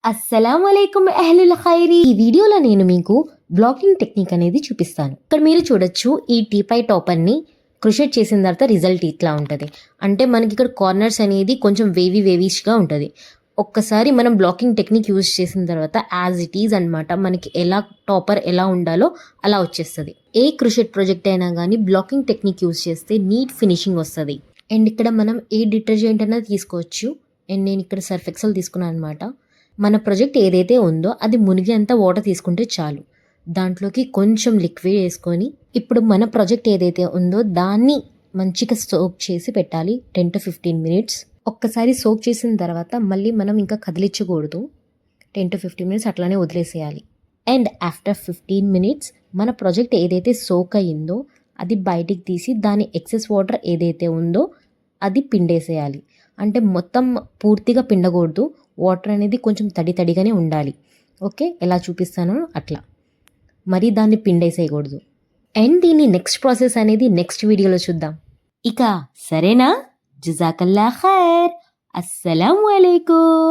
అస్సలాము అలైకుం అహ్లుల్ ఖైరి. ఈ వీడియోలో నేను మీకు బ్లాకింగ్ టెక్నిక్ అనేది చూపిస్తాను. ఇక్కడ మీరు చూడొచ్చు ఈ టీపై టాపర్ని క్రోషెట్ చేసిన తర్వాత రిజల్ట్ ఇట్లా ఉంటుంది. అంటే మనకి ఇక్కడ కార్నర్స్ అనేది కొంచెం వేవీష్గా ఉంటుంది. ఒక్కసారి మనం బ్లాకింగ్ టెక్నిక్ యూజ్ చేసిన తర్వాత యాజ్ ఇట్ ఈజ్ అనమాట, మనకి టాపర్ ఎలా ఉండాలో అలా వచ్చేస్తుంది. ఏ క్రోషెట్ ప్రాజెక్ట్ అయినా కానీ బ్లాకింగ్ టెక్నిక్ యూజ్ చేస్తే నీట్ ఫినిషింగ్ వస్తుంది. అండ్ ఇక్కడ మనం ఏ డిటర్జెంట్ అయినా తీసుకోవచ్చు. అండ్ నేను ఇక్కడ సర్ఫ్ ఎక్సెల్ తీసుకున్నాను అనమాట. మన ప్రాజెక్ట్ ఏదైతే ఉందో అది మునిగేంత వాటర్ తీసుకుంటే చాలు. దాంట్లోకి కొంచెం లిక్విడ్ వేసుకొని ఇప్పుడు మన ప్రాజెక్ట్ ఏదైతే ఉందో దాన్ని మంచిగా సోక్ చేసి పెట్టాలి 10 to 15 minutes. ఒక్కసారి సోక్ చేసిన తర్వాత మళ్ళీ మనం ఇంకా కదిలించకూడదు. 10 to 15 minutes అట్లానే వదిలేసేయాలి. అండ్ ఆఫ్టర్ 15 minutes మన ప్రాజెక్ట్ ఏదైతే సోక్ అయ్యిందో అది బయటికి తీసి దాని ఎక్సెస్ వాటర్ ఏదైతే ఉందో అది పిండేసేయాలి. అంటే మొత్తం పూర్తిగా పిండకూడదు, వాటర్ అనేది కొంచెం తడిగానే ఉండాలి. ఓకే, ఎలా చూపిస్తానో అట్లా, మరి దాన్ని పిండేసేయకూడదు. అండ్ దీని నెక్స్ట్ ప్రాసెస్ అనేది నెక్స్ట్ వీడియోలో చూద్దాం. ఇక సరేనా? జజాకల్లా ఖైర్. అస్సలాము అలైకుం.